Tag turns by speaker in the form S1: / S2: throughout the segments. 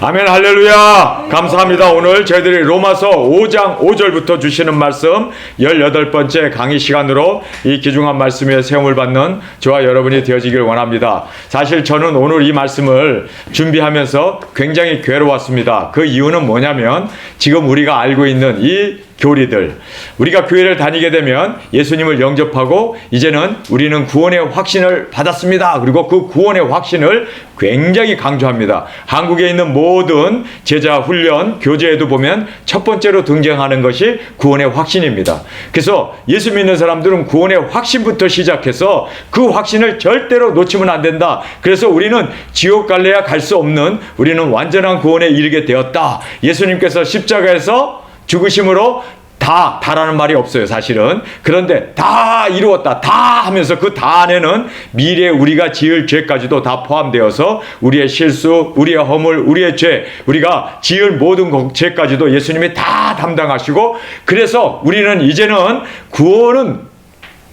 S1: 아멘, 할렐루야. 감사합니다. 오늘 저희들이 로마서 5장 5절부터 주시는 말씀 18번째 강의 시간으로 이 귀중한 말씀에 세움을 받는 저와 여러분이 되어지길 원합니다. 사실 저는 오늘 이 말씀을 준비하면서 굉장히 괴로웠습니다. 그 이유는 뭐냐면 지금 우리가 알고 있는 이 교리들, 우리가 교회를 다니게 되면 예수님을 영접하고 이제는 우리는 구원의 확신을 받았습니다. 그리고 그 구원의 확신을 굉장히 강조합니다. 한국에 있는 모든 제자 훈련 교재에도 보면 첫 번째로 등장하는 것이 구원의 확신입니다. 그래서 예수 믿는 사람들은 구원의 확신부터 시작해서 그 확신을 절대로 놓치면 안 된다. 그래서 우리는 지옥 갈래야 갈 수 없는, 우리는 완전한 구원에 이르게 되었다. 예수님께서 십자가에서 죽으심으로 다라는 말이 없어요, 사실은. 그런데 다 이루었다, 다 하면서 그 다 안에는 미래에 우리가 지을 죄까지도 다 포함되어서 우리의 실수, 우리의 허물, 우리의 죄, 우리가 지을 모든 죄까지도 예수님이 다 담당하시고, 그래서 우리는 이제는 구원은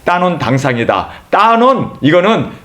S1: 따놓은 당상이다. 따놓은, 이거는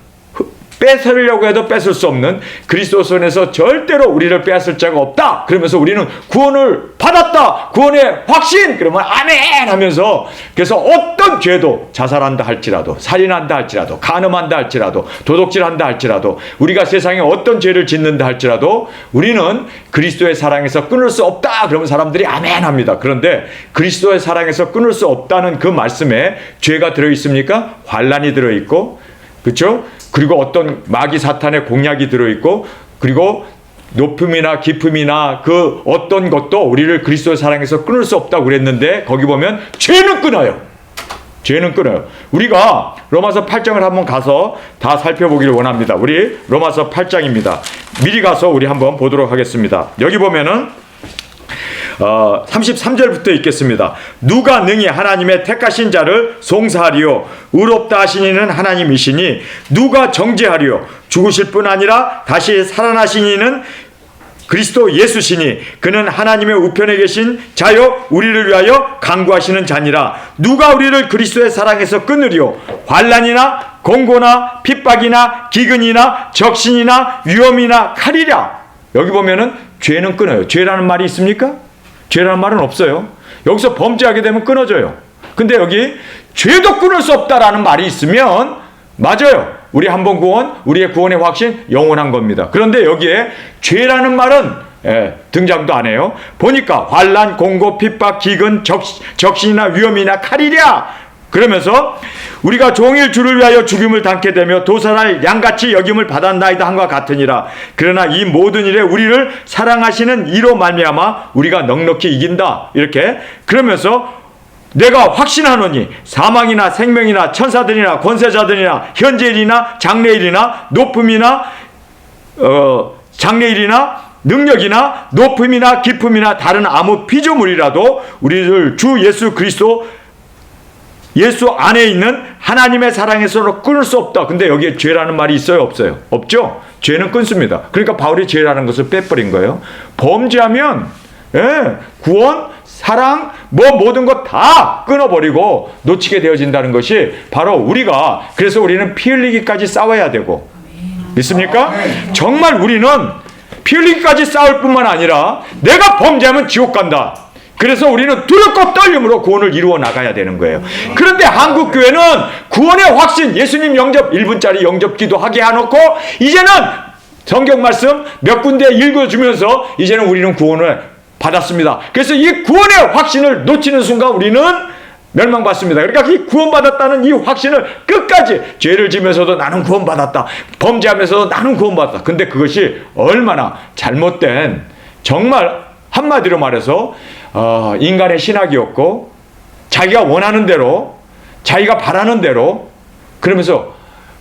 S1: 뺏으려고 해도 뺏을 수 없는, 그리스도 손에서 절대로 우리를 빼앗을 자가 없다. 그러면서 우리는 구원을 받았다. 구원의 확신. 그러면 아멘 하면서, 그래서 어떤 죄도, 자살한다 할지라도, 살인한다 할지라도, 간음한다 할지라도, 도둑질한다 할지라도, 우리가 세상에 어떤 죄를 짓는다 할지라도 우리는 그리스도의 사랑에서 끊을 수 없다. 그러면 사람들이 아멘 합니다. 그런데 그리스도의 사랑에서 끊을 수 없다는 그 말씀에 죄가 들어있습니까? 환난이 들어있고, 그렇죠? 그리고 어떤 마귀 사탄의 공약이 들어있고, 그리고 높음이나 깊음이나 그 어떤 것도 우리를 그리스도의 사랑에서 끊을 수 없다고 그랬는데, 거기 보면 죄는 끊어요. 죄는 끊어요. 우리가 로마서 8장을 한번 가서 다 살펴보기를 원합니다. 우리 로마서 8장입니다. 미리 가서 우리 한번 보도록 하겠습니다. 여기 보면은 33절부터 읽겠습니다. 누가 능히 하나님의 택하신 자를 송사하리요? 의롭다 하신 이는 하나님이시니 누가 정죄하리요? 죽으실 뿐 아니라 다시 살아나신 이는 그리스도 예수시니 그는 하나님의 우편에 계신 자요 우리를 위하여 간구하시는 자니라. 누가 우리를 그리스도의 사랑에서 끊으리요? 환난이나 공고나 핍박이나 기근이나 적신이나 위험이나 칼이랴. 여기 보면은 죄는 끊어요. 죄라는 말이 있습니까? 죄라는 말은 없어요. 여기서 범죄하게 되면 끊어져요. 근데 여기 죄도 끊을 수 없다라는 말이 있으면 맞아요. 우리 한번 구원, 우리의 구원의 확신 영원한 겁니다. 그런데 여기에 죄라는 말은 등장도 안 해요. 보니까 환난, 공고, 핍박, 기근, 적신이나 위험이나 칼이랴. 그러면서 우리가 종일 주를 위하여 죽임을 당케 되며 도살할 양같이 여김을 받았나이다 한과 같으니라. 그러나 이 모든 일에 우리를 사랑하시는 이로 말미암아 우리가 넉넉히 이긴다. 이렇게 그러면서 내가 확신하노니 사망이나 생명이나 천사들이나 권세자들이나 현재일이나 장래일이나 높음이나 장래일이나 능력이나 높음이나 깊음이나 다른 아무 피조물이라도 우리를 주 예수 그리스도 예수 안에 있는 하나님의 사랑에서 끊을 수 없다. 근데 여기에 죄라는 말이 있어요? 없어요? 없죠? 죄는 끊습니다. 그러니까 바울이 죄라는 것을 빼버린 거예요. 범죄하면 구원, 사랑, 모든 것 다 끊어버리고 놓치게 되어진다는 것이 바로 우리가, 그래서 우리는 피 흘리기까지 싸워야 되고, 믿습니까? 정말 우리는 피 흘리기까지 싸울 뿐만 아니라 내가 범죄하면 지옥 간다. 그래서 우리는 두렵고 떨림으로 구원을 이루어 나가야 되는 거예요. 그런데 한국교회는 구원의 확신, 예수님 영접 1분짜리 영접기도 하게 해놓고 이제는 성경 말씀 몇 군데 읽어주면서 이제는 우리는 구원을 받았습니다. 그래서 이 구원의 확신을 놓치는 순간 우리는 멸망받습니다. 그러니까 이 구원받았다는 이 확신을 끝까지, 죄를 지면서도 나는 구원받았다, 범죄하면서도 나는 구원받았다. 근데 그것이 얼마나 잘못된, 정말 한마디로 말해서 인간의 신학이었고, 자기가 원하는 대로, 자기가 바라는 대로, 그러면서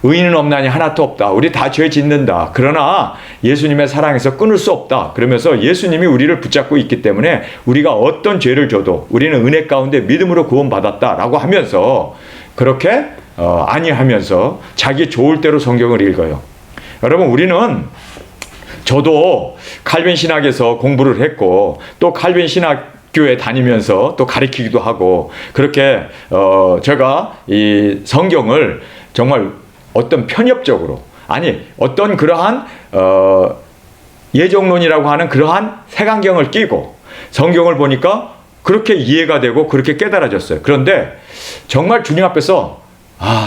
S1: 의인은 없나니 하나도 없다. 우리 다 죄 짓는다. 그러나 예수님의 사랑에서 끊을 수 없다. 그러면서 예수님이 우리를 붙잡고 있기 때문에 우리가 어떤 죄를 져도 우리는 은혜 가운데 믿음으로 구원받았다라고 하면서 그렇게 아니하면서 자기 좋을 대로 성경을 읽어요. 여러분, 우리는, 저도 칼빈 신학에서 공부를 했고 또 칼빈 신학 교회 다니면서 또 가르치기도 하고, 그렇게 제가 이 성경을 정말 어떤 편협적으로, 아니 어떤 그러한 예정론이라고 하는 그러한 색안경을 끼고 성경을 보니까 그렇게 이해가 되고 그렇게 깨달아졌어요. 그런데 정말 주님 앞에서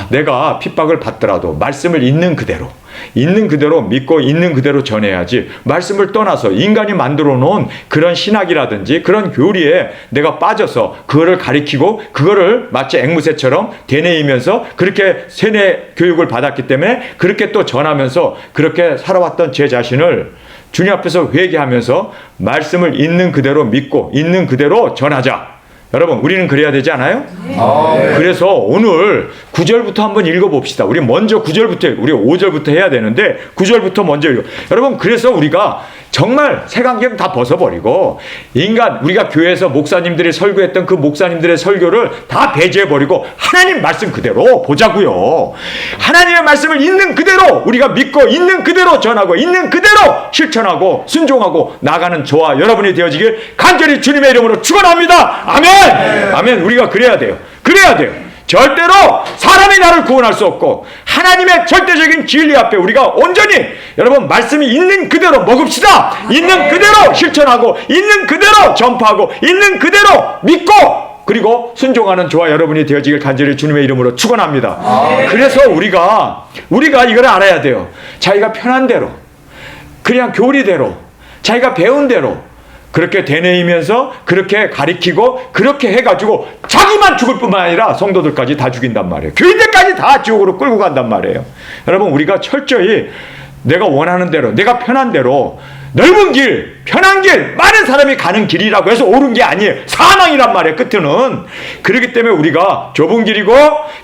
S1: 내가 핍박을 받더라도 말씀을 있는 그대로 믿고 있는 그대로 전해야지, 말씀을 떠나서 인간이 만들어 놓은 그런 신학이라든지 그런 교리에 내가 빠져서 그거를 가리키고 그거를 마치 앵무새처럼 되뇌이면서 그렇게 세뇌 교육을 받았기 때문에 그렇게 또 전하면서 그렇게 살아왔던 제 자신을 주님 앞에서 회개하면서 말씀을 있는 그대로 믿고 있는 그대로 전하자. 여러분, 우리는 그래야 되지 않아요? 네. 그래서 오늘 9절부터 한번 읽어봅시다. 우리 먼저 9절부터, 우리 5절부터 해야 되는데 9절부터 먼저 읽어. 여러분, 그래서 우리가 정말 색안경 다 벗어버리고 우리가 교회에서 목사님들이 설교했던 그 목사님들의 설교를 다 배제해버리고 하나님 말씀 그대로 보자고요. 하나님의 말씀을 있는 그대로 우리가 믿고 있는 그대로 전하고 있는 그대로 실천하고 순종하고 나가는 저와 여러분이 되어지길 간절히 주님의 이름으로 축원합니다. 아멘. 아멘. 우리가 그래야 돼요. 절대로 사람이 나를 구원할 수 없고 하나님의 절대적인 진리 앞에 우리가 온전히 여러분 말씀이 있는 그대로 먹읍시다. 있는 그대로 실천하고 있는 그대로 전파하고 있는 그대로 믿고 그리고 순종하는 저와 여러분이 되어지길 간절히 주님의 이름으로 축원합니다. 그래서 우리가 이걸 알아야 돼요. 자기가 편한 대로 그냥 교리대로 자기가 배운 대로 그렇게 되뇌이면서 그렇게 가리키고 그렇게 해가지고 자기만 죽을 뿐만 아니라 성도들까지 다 죽인단 말이에요. 교인들까지 다 지옥으로 끌고 간단 말이에요. 여러분, 우리가 철저히 내가 원하는 대로 내가 편한 대로 넓은 길, 편한 길, 많은 사람이 가는 길이라고 해서 옳은 게 아니에요. 사망이란 말이에요. 끝은. 그렇기 때문에 우리가 좁은 길이고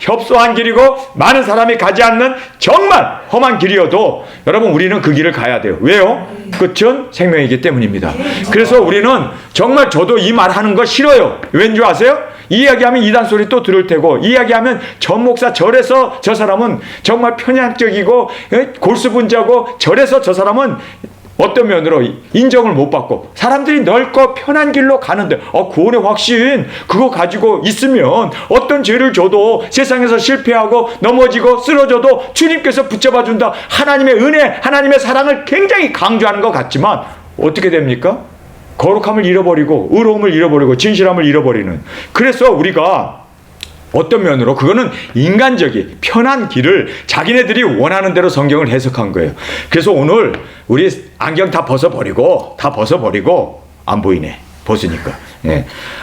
S1: 협소한 길이고 많은 사람이 가지 않는 정말 험한 길이어도 여러분 우리는 그 길을 가야 돼요. 왜요? 끝은 생명이기 때문입니다. 그래서 우리는 정말 저도 이 말하는 거 싫어요. 왠 줄 아세요? 이 이야기하면 이단 소리 또 들을 테고 이 이야기하면 전 목사 절에서 저 사람은 정말 편향적이고 골수분자고 절에서 저 사람은 어떤 면으로 인정을 못 받고 사람들이 넓고 편한 길로 가는데 구원의 확신 그거 가지고 있으면 어떤 죄를 져도 세상에서 실패하고 넘어지고 쓰러져도 주님께서 붙잡아 준다. 하나님의 은혜, 하나님의 사랑을 굉장히 강조하는 것 같지만 어떻게 됩니까? 거룩함을 잃어버리고 의로움을 잃어버리고 진실함을 잃어버리는. 그래서 우리가 어떤 면으로 그거는 인간적인 편한 길을 자기네들이 원하는 대로 성경을 해석한 거예요. 그래서 오늘 우리 안경 다 벗어버리고 안 보이네 벗으니까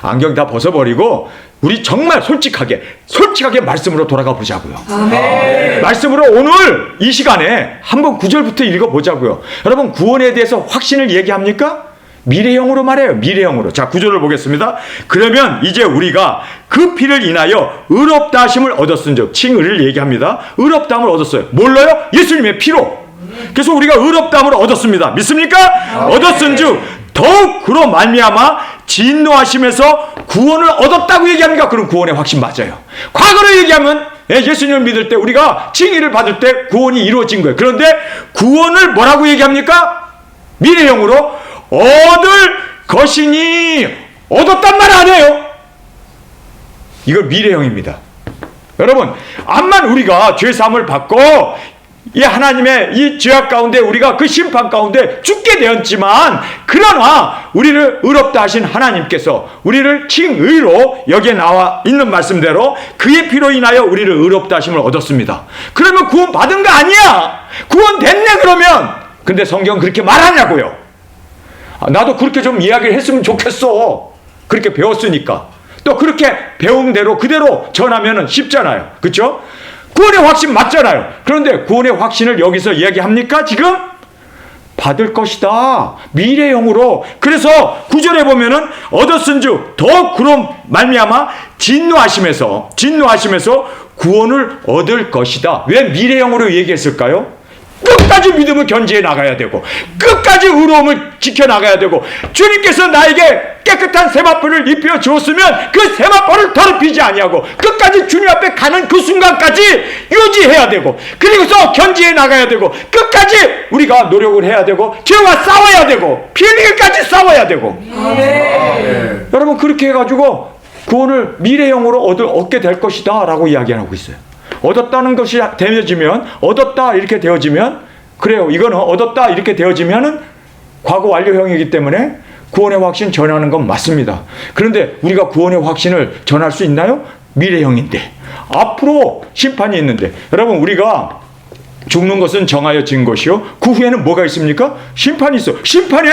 S1: 안경 다 벗어버리고 우리 정말 솔직하게 말씀으로 돌아가 보자고요. 아멘. 말씀으로 오늘 이 시간에 한번 9절부터 읽어보자고요. 여러분, 구원에 대해서 확신을 얘기합니까? 미래형으로 말해요. 미래형으로. 자, 9절을 보겠습니다. 그러면 이제 우리가 그 피를 인하여 의롭다 하심을 얻었은즉, 칭의를 얘기합니다. 의롭다함을 얻었어요. 뭘로요? 예수님의 피로. 그래서 우리가 의롭다함을 얻었습니다. 믿습니까? 얻었은즉 더욱 그로 말미암아 진노하심에서 구원을 얻었다고 얘기합니까? 그럼 구원의 확신 맞아요. 과거로 얘기하면 예수님을 믿을 때 우리가 칭의를 받을 때 구원이 이루어진 거예요. 그런데 구원을 뭐라고 얘기합니까? 미래형으로 얻을 것이니 얻었단 말 아니에요. 이거 미래형입니다. 여러분, 암만 우리가 죄사함을 받고 이 하나님의 이 죄악 가운데 우리가 그 심판 가운데 죽게 되었지만 그러나 우리를 의롭다 하신 하나님께서 우리를 칭의로 여기에 나와 있는 말씀대로 그의 피로 인하여 우리를 의롭다 하심을 얻었습니다. 그러면 구원 받은 거 아니야. 구원 됐네 그러면. 근데 성경 그렇게 말하냐고요. 나도 그렇게 좀 이야기를 했으면 좋겠어. 그렇게 배웠으니까. 또 그렇게 배운 대로 그대로 전하면 쉽잖아요. 그렇죠? 구원의 확신 맞잖아요. 그런데 구원의 확신을 여기서 이야기합니까? 지금? 받을 것이다. 미래형으로. 그래서 9절에 보면은 얻었은즉 더욱 그로 말미암아 진노하심에서 구원을 얻을 것이다. 왜 미래형으로 얘기했을까요? 끝까지 믿음을 견지해 나가야 되고 끝까지 의로움을 지켜나가야 되고 주님께서 나에게 깨끗한 세마포를 입혀 주었으면 그 세마포를 더럽히지 아니하고 끝까지 주님 앞에 가는 그 순간까지 유지해야 되고 그리고서 견지해 나가야 되고 끝까지 우리가 노력을 해야 되고 죄와 싸워야 되고 피 흘리기까지 싸워야 되고 여러분 그렇게 해가지고 구원을 미래형으로 얻게 될 것이다 라고 이야기하고 있어요. 얻었다는 것이 되어지면 얻었다 이렇게 되어지면 그래요. 이거는 얻었다 이렇게 되어지면은 과거 완료형이기 때문에 구원의 확신 전하는 건 맞습니다. 그런데 우리가 구원의 확신을 전할 수 있나요? 미래형인데 앞으로 심판이 있는데, 여러분 우리가 죽는 것은 정하여진 것이요 그 후에는 뭐가 있습니까? 심판이 있어. 심판에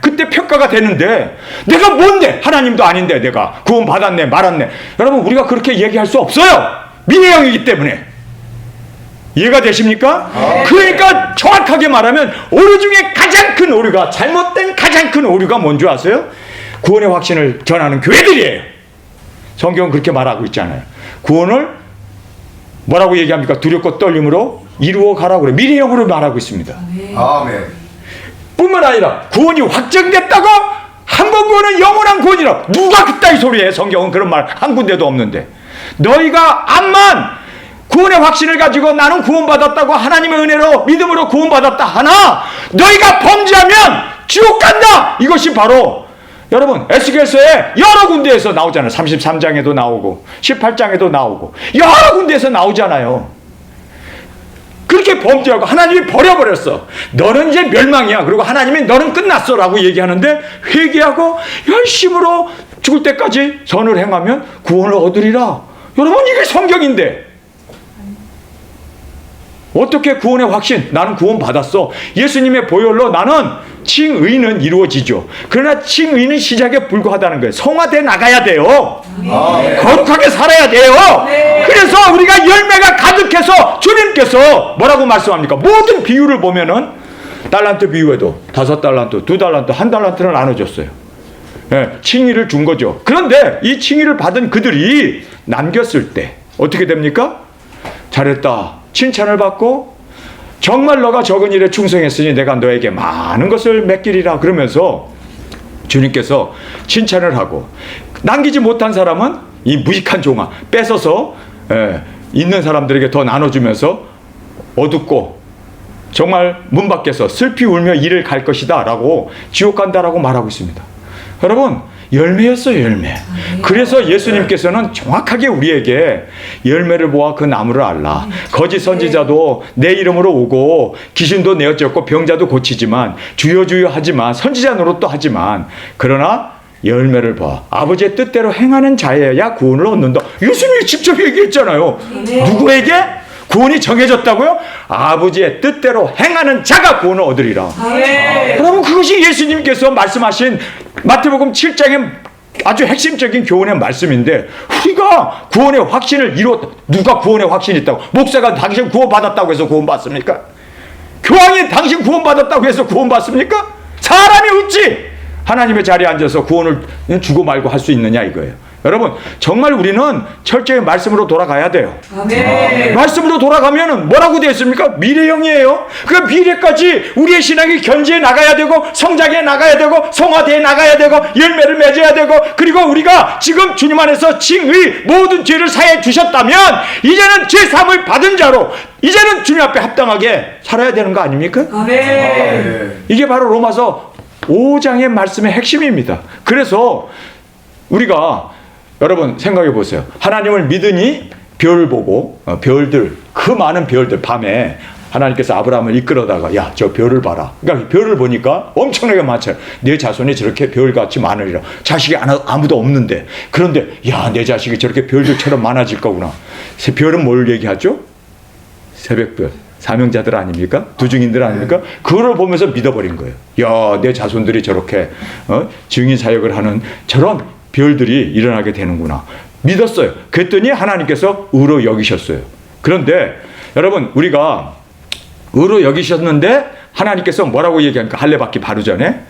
S1: 그때 평가가 되는데 내가 뭔데? 하나님도 아닌데 내가 구원 받았네 말았네. 여러분 우리가 그렇게 얘기할 수 없어요. 미래형이기 때문에. 이해가 되십니까? 그러니까 정확하게 말하면 오류 중에 가장 큰 오류가, 잘못된 가장 큰 오류가 뭔지 아세요? 구원의 확신을 전하는 교회들이에요. 성경은 그렇게 말하고 있잖아요. 구원을 뭐라고 얘기합니까? 두렵고 떨림으로 이루어 가라고 그래. 미래형으로 말하고 있습니다.
S2: 아멘.
S1: 뿐만 아니라 구원이 확정됐다고? 한 번 구원은 영원한 구원이라. 누가 그따위 소리해? 성경은 그런 말 한 군데도 없는데. 너희가 암만 구원의 확신을 가지고 나는 구원받았다고, 하나님의 은혜로 믿음으로 구원받았다 하나 너희가 범죄하면 지옥 간다. 이것이 바로 여러분 에스겔서에 여러 군데에서 나오잖아요. 33장에도 나오고 18장에도 나오고 여러 군데에서 나오잖아요. 그렇게 범죄하고 하나님이 버려버렸어. 너는 이제 멸망이야. 그리고 하나님이 너는 끝났어 라고 얘기하는데 회개하고 열심으로 죽을 때까지 선을 행하면 구원을 얻으리라. 여러분 이게 성경인데 어떻게 구원의 확신, 나는 구원 받았어. 예수님의 보혈로 나는 칭의는 이루어지죠. 그러나 칭의는 시작에 불과하다는 거예요. 성화돼 나가야 돼요. 거룩하게 살아야 돼요. 그래서 우리가 열매가 가득해서 주님께서 뭐라고 말씀합니까? 모든 비유를 보면은 달란트 비유에도 5달란트, 2달란트, 1달란트를 나눠줬어요. 예, 칭의를 준 거죠. 그런데 이 칭의를 받은 그들이 남겼을 때 어떻게 됩니까? 잘했다. 칭찬을 받고 정말 너가 적은 일에 충성했으니 내가 너에게 많은 것을 맡기리라 그러면서 주님께서 칭찬을 하고, 남기지 못한 사람은 이 무익한 종아 뺏어서 있는 사람들에게 더 나눠주면서 어둡고 정말 문 밖에서 슬피 울며 이를 갈 것이다 라고 지옥 간다라고 말하고 있습니다. 여러분 열매였어요. 열매. 그래서 예수님께서는 정확하게 우리에게 열매를 보아 그 나무를 알라. 거짓 선지자도 내 이름으로 오고 귀신도 내어쫓고 병자도 고치지만 주여 주여 하지만 선지자 노릇도 하지만 그러나 열매를 봐. 아버지의 뜻대로 행하는 자여야 구원을 얻는다. 예수님이 직접 얘기했잖아요. 누구에게? 구원이 정해졌다고요? 아버지의 뜻대로 행하는 자가 구원을 얻으리라. 그러면 그것이 예수님께서 말씀하신 마태복음 7장의 아주 핵심적인 교훈의 말씀인데, 우리가 구원의 확신을 이루었다. 누가 구원의 확신이 있다고? 목사가 당신 구원받았다고 해서 구원받습니까? 교황이 당신 구원받았다고 해서 구원받습니까? 사람이 어찌 하나님의 자리에 앉아서 구원을 주고 말고 할 수 있느냐 이거예요. 여러분 정말 우리는 철저히 말씀으로 돌아가야 돼요. 아멘. 말씀으로 돌아가면 뭐라고 되어 있습니까? 미래형이에요. 그 미래까지 우리의 신앙이 견지해 나가야 되고 성장해 나가야 되고 성화되어 나가야 되고 열매를 맺어야 되고, 그리고 우리가 지금 주님 안에서 칭의 모든 죄를 사해 주셨다면 이제는 죄사함을 받은 자로 이제는 주님 앞에 합당하게 살아야 되는 거 아닙니까? 아멘. 이게 바로 로마서 5장의 말씀의 핵심입니다. 그래서 우리가 여러분 생각해 보세요. 하나님을 믿으니 별 보고 별들, 그 많은 별들, 밤에 하나님께서 아브라함을 이끌어다가 야 저 별을 봐라. 그러니까 별을 보니까 엄청나게 많죠. 내 자손이 저렇게 별같이 많으리라. 자식이 아무도 없는데, 그런데 야 내 자식이 저렇게 별들처럼 많아질 거구나. 별은 뭘 얘기하죠? 새벽별, 사명자들 아닙니까? 두중인들 아닙니까? 그거를 보면서 믿어버린 거예요. 야 내 자손들이 저렇게 증인 사역을 하는 저런 별들이 일어나게 되는구나. 믿었어요. 그랬더니 하나님께서 의로 여기셨어요. 그런데 여러분 우리가 의로 여기셨는데 하나님께서 뭐라고 얘기하니까 할례 받기 바로 전에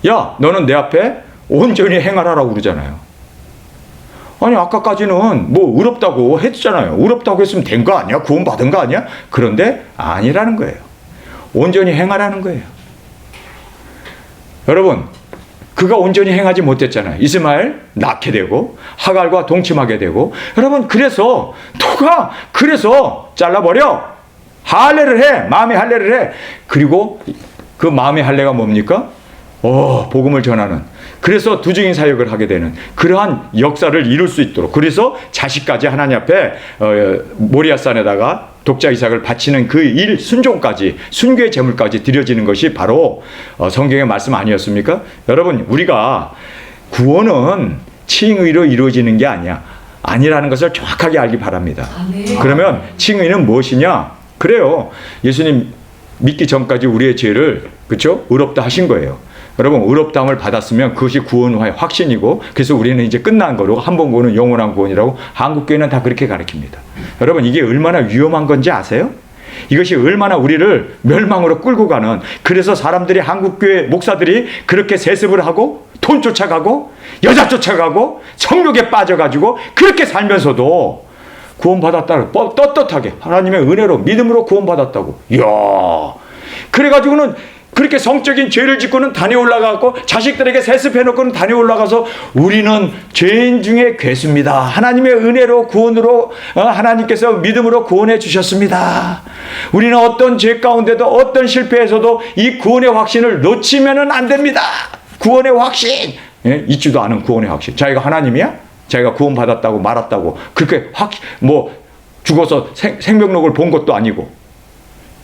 S1: 야 너는 내 앞에 온전히 행하라라고 그러잖아요. 아니 아까까지는 뭐 의롭다고 했잖아요. 의롭다고 했으면 된 거 아니야? 구원 받은 거 아니야? 그런데 아니라는 거예요. 온전히 행하라는 거예요. 여러분 그가 온전히 행하지 못했잖아요. 이스마엘 낳게 되고 하갈과 동침하게 되고, 여러분 그래서 너가 그래서 잘라버려. 할례를 해. 마음의 할례를 해. 그리고 그 마음의 할례가 뭡니까? 복음을 전하는, 그래서 두증인 사역을 하게 되는 그러한 역사를 이룰 수 있도록, 그래서 자식까지 하나님 앞에 모리아산에다가 독자 이삭을 바치는 그 일 순종까지, 순교의 제물까지 드려지는 것이 바로 성경의 말씀 아니었습니까? 여러분, 우리가 구원은 칭의로 이루어지는 게 아니라는 것을 정확하게 알기 바랍니다. 그러면 칭의는 무엇이냐? 그래요, 예수님 믿기 전까지 우리의 죄를, 그렇죠? 의롭다 하신 거예요. 여러분, 의롭다함을 받았으면 그것이 구원의 확신이고, 그래서 우리는 이제 끝난 거로, 한 번 구원은 영원한 구원이라고 한국교회는 다 그렇게 가르칩니다. 여러분, 이게 얼마나 위험한 건지 아세요? 이것이 얼마나 우리를 멸망으로 끌고 가는, 그래서 사람들이, 한국교회 목사들이 그렇게 세습을 하고 돈 쫓아가고 여자 쫓아가고 성욕에 빠져가지고 그렇게 살면서도 구원받았다고 떳떳하게 하나님의 은혜로 믿음으로 구원받았다고. 이야, 그래가지고는 그렇게 성적인 죄를 짓고는 단에 올라가고 자식들에게 세습해놓고는 단에 올라가서 우리는 죄인 중에 괴수입니다. 하나님의 은혜로 구원으로 하나님께서 믿음으로 구원해 주셨습니다. 우리는 어떤 죄 가운데도 어떤 실패에서도 이 구원의 확신을 놓치면 안 됩니다. 구원의 확신, 잊지도 않은 구원의 확신. 자기가 하나님이야? 자기가 구원받았다고 말았다고 그렇게 죽어서 생명록을 본 것도 아니고.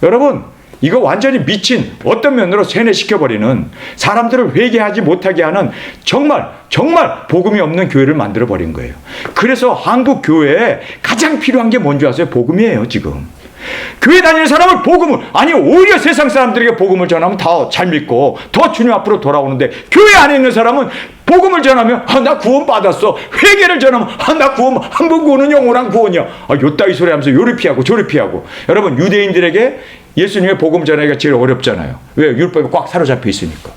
S1: 여러분, 이거 완전히 미친, 어떤 면으로 세뇌시켜버리는, 사람들을 회개하지 못하게 하는 정말 복음이 없는 교회를 만들어버린 거예요. 그래서 한국 교회에 가장 필요한 게 뭔지 아세요? 복음이에요. 지금 교회 다니는 사람을 오히려 세상 사람들에게 복음을 전하면 더 잘 믿고 더 주님 앞으로 돌아오는데, 교회 안에 있는 사람은 복음을 전하면 나 구원 받았어, 회개를 전하면 나 구원, 한 번 구원은 영원한 구원이야, 요따위 소리 하면서 요리 피하고 저리 피하고. 여러분, 유대인들에게 예수님의 복음 전하기가 제일 어렵잖아요. 왜? 율법에 꽉 사로잡혀 있으니까.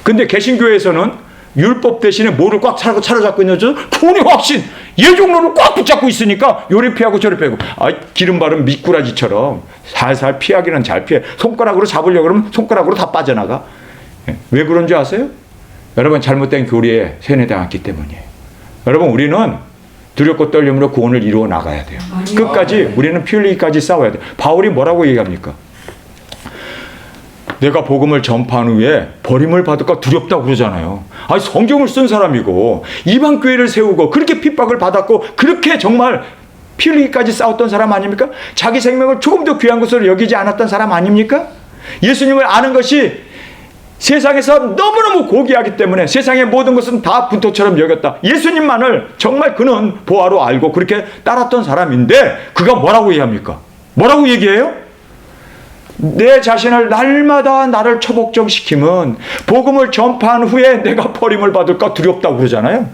S1: 근데 개신교회에서는 율법 대신에 뭐를 꽉 사로잡고 있는지, 구원의 확신, 예종론을 꽉 붙잡고 있으니까 요리 피하고 저리 피하고. 기름 바른 미꾸라지처럼 살살 피하기는 잘 피해. 손가락으로 잡으려고 그러면 손가락으로 다 빠져나가. 왜 그런 줄 아세요? 여러분, 잘못된 교리에 세뇌당했기 때문이에요. 여러분, 우리는 두렵고 떨림으로 구원을 이루어 나가야 돼요. 끝까지 우리는 피 흘리기까지 싸워야 돼요. 바울이 뭐라고 얘기합니까? 내가 복음을 전파한 후에 버림을 받을까 두렵다고 그러잖아요. 성경을 쓴 사람이고 이방 교회를 세우고 그렇게 핍박을 받았고 그렇게 정말 피 흘리기까지 싸웠던 사람 아닙니까? 자기 생명을 조금 더 귀한 것으로 여기지 않았던 사람 아닙니까? 예수님을 아는 것이 세상에서 너무너무 고귀하기 때문에 세상의 모든 것은 다 분토처럼 여겼다. 예수님만을 정말 그는 보아로 알고 그렇게 따랐던 사람인데, 그가 뭐라고 얘기합니까? 뭐라고 얘기해요? 내 자신을 날마다 나를 처복종시키면 복음을 전파한 후에 내가 버림을 받을까 두렵다고 그러잖아요.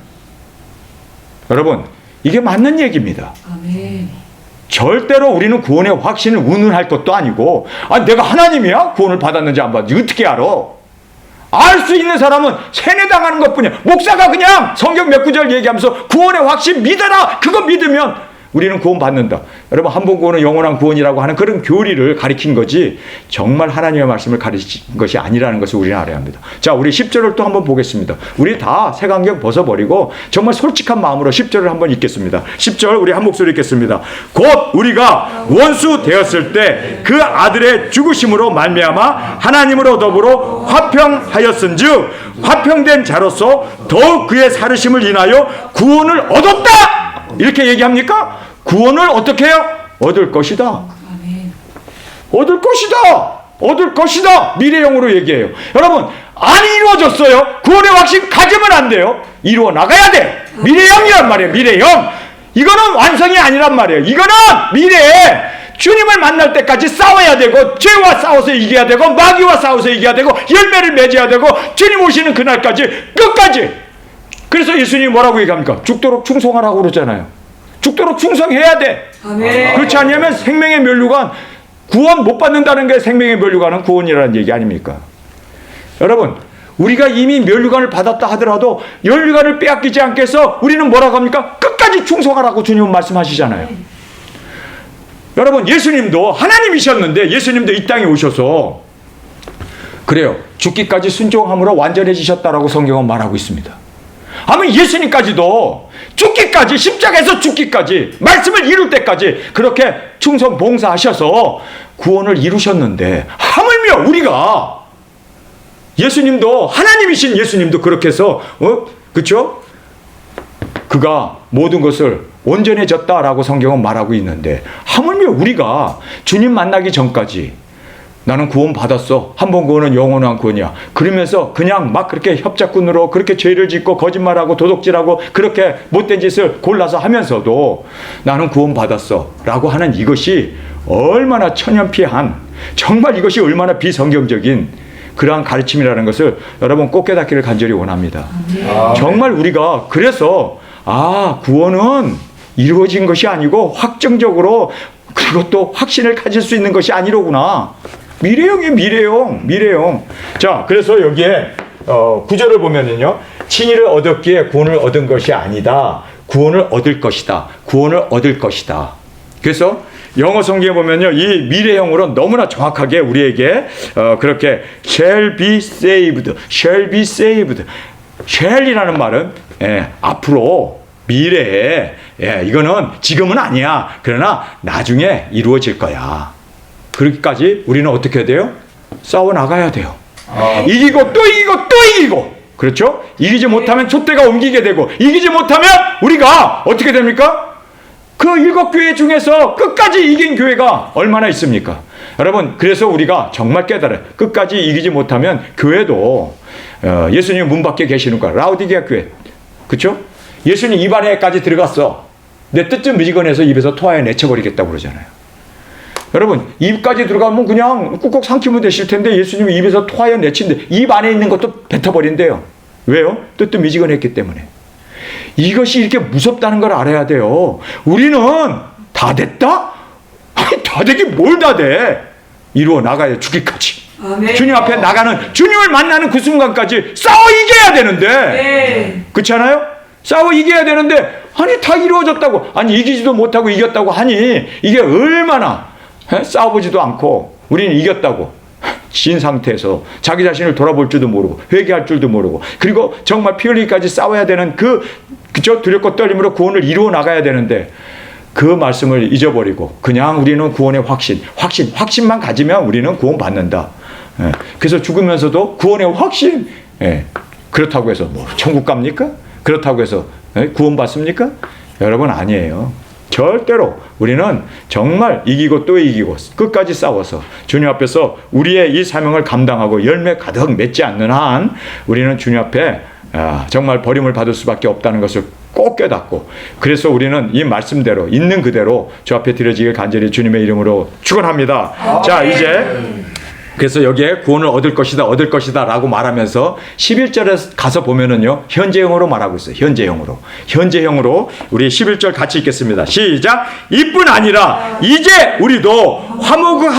S1: 여러분, 이게 맞는 얘기입니다.
S2: 아멘.
S1: 절대로 우리는 구원의 확신을 운운할 것도 아니고, 내가 하나님이야? 구원을 받았는지 안 받았는지 어떻게 알아? 알 수 있는 사람은 세뇌당하는 것뿐이야. 목사가 그냥 성경 몇 구절 얘기하면서 구원의 확신 믿어라, 그거 믿으면 우리는 구원 받는다. 여러분, 한 번 구원은 영원한 구원이라고 하는 그런 교리를 가리킨 거지, 정말 하나님의 말씀을 가르친 것이 아니라는 것을 우리는 알아야 합니다. 자, 우리 10절을 또 한번 보겠습니다. 우리 다 색안경 벗어버리고 정말 솔직한 마음으로 10절을 한번 읽겠습니다. 10절 우리 한 목소리 읽겠습니다. 곧 우리가 원수 되었을 때 그 아들의 죽으심으로 말미암아 하나님으로 더불어 화평하였은즉 화평된 자로서 더욱 그의 살으심을 인하여 구원을 얻었다. 이렇게 얘기합니까? 구원을 어떻게 해요? 얻을 것이다. 얻을 것이다. 얻을 것이다. 미래형으로 얘기해요. 여러분, 안 이루어졌어요. 구원의 확신 가지면 안 돼요. 이루어 나가야 돼. 미래형이란 말이에요. 미래형. 이거는 완성이 아니란 말이에요. 이거는 미래에 주님을 만날 때까지 싸워야 되고, 죄와 싸워서 이겨야 되고, 마귀와 싸워서 이겨야 되고, 열매를 맺어야 되고, 주님 오시는 그날까지 끝까지. 그래서 예수님이 뭐라고 얘기합니까? 죽도록 충성하라고 그러잖아요. 죽도록 충성해야 돼.
S2: 아멘.
S1: 그렇지 않으면 생명의 면류관, 구원 못 받는다는 게 생명의 면류관은 구원이라는 얘기 아닙니까? 여러분, 우리가 이미 면류관을 받았다 하더라도 면류관을 빼앗기지 않게 해서 우리는 뭐라고 합니까? 끝까지 충성하라고 주님은 말씀하시잖아요. 여러분, 예수님도 하나님이셨는데 예수님도 이 땅에 오셔서 그래요, 죽기까지 순종함으로 완전해지셨다라고 성경은 말하고 있습니다. 아마 예수님까지도 죽기까지, 십자가에서 죽기까지, 말씀을 이룰 때까지 그렇게 충성 봉사하셔서 구원을 이루셨는데, 하물며 우리가, 예수님도 하나님이신 예수님도 그렇게 해서 그렇죠? 그가 모든 것을 온전해졌다라고 성경은 말하고 있는데, 하물며 우리가 주님 만나기 전까지 나는 구원 받았어, 한 번 구원은 영원한 구원이야, 그러면서 그냥 막 그렇게 협작꾼으로 그렇게 죄를 짓고 거짓말하고 도둑질하고 그렇게 못된 짓을 골라서 하면서도 나는 구원 받았어 라고 하는 이것이 얼마나 천연피한, 정말 이것이 얼마나 비성경적인 그러한 가르침이라는 것을 여러분 꼭 깨닫기를 간절히 원합니다. 정말 우리가 그래서 구원은 이루어진 것이 아니고 확정적으로 그것도 확신을 가질 수 있는 것이 아니로구나. 미래형. 자, 그래서 여기에 구절을 보면은요, 칭의를 얻었기에 구원을 얻은 것이 아니다, 구원을 얻을 것이다. 그래서 영어 성경에 보면요, 이 미래형으로 너무나 정확하게 우리에게 그렇게 shall be saved. shall이라는 말은 앞으로, 미래에, 이거는 지금은 아니야, 그러나 나중에 이루어질 거야. 그렇게까지 우리는 어떻게 해야 돼요? 싸워 나가야 돼요. 이기고 또 이기고. 그렇죠? 이기지 못하면 촛대가 옮기게 되고, 이기지 못하면 우리가 어떻게 됩니까? 그 7교회 중에서 끝까지 이긴 교회가 얼마나 있습니까? 여러분, 그래서 우리가 정말 깨달아요. 끝까지 이기지 못하면 교회도 예수님 문 밖에 계시는 거야. 라우디게아 교회. 그렇죠? 예수님 입 안에까지 들어갔어. 내 뜻좀 미지근해서 입에서 토하여 내쳐버리겠다고 그러잖아요. 여러분, 입까지 들어가면 그냥 꾹꾹 삼키면 되실 텐데 예수님이 입에서 토하여 내친데 입 안에 있는 것도 뱉어버린대요. 왜요? 뜻도 미지근했기 때문에. 이것이 이렇게 무섭다는 걸 알아야 돼요. 우리는 다 됐다? 아니, 다 되긴 뭘 다 돼? 이루어 나가야 죽기까지.
S2: 아멘.
S1: 주님 앞에 나가는, 주님을 만나는 그 순간까지 싸워 이겨야 되는데. 그렇지 않아요? 싸워 이겨야 되는데, 아니, 다 이루어졌다고, 아니, 이기지도 못하고 이겼다고 하니, 이게 얼마나 싸워보지도 않고 우리는 이겼다고 진 상태에서 자기 자신을 돌아볼 줄도 모르고 회개할 줄도 모르고, 그리고 정말 피 흘리기까지 싸워야 되는 그저 두렵고 떨림으로 구원을 이루어 나가야 되는데, 그 말씀을 잊어버리고 그냥 우리는 구원의 확신만 가지면 우리는 구원 받는다. 그래서 죽으면서도 구원의 확신. 그렇다고 해서 뭐 천국 갑니까? 그렇다고 해서 구원 받습니까? 여러분, 아니에요. 절대로 우리는 정말 이기고 또 이기고 끝까지 싸워서 주님 앞에서 우리의 이 사명을 감당하고 열매 가득 맺지 않는 한 우리는 주님 앞에 정말 버림을 받을 수밖에 없다는 것을 꼭 깨닫고, 그래서 우리는 이 말씀대로 있는 그대로 주 앞에 드려지길 간절히 주님의 이름으로 축원합니다. 자, 이제 그래서 여기에 구원을 얻을 것이다 라고 말하면서 11절에 가서 보면은요, 현재형으로 말하고 있어요. 현재형으로 우리 11절 같이 읽겠습니다. 시작. 이뿐 아니라 이제 우리도 화목을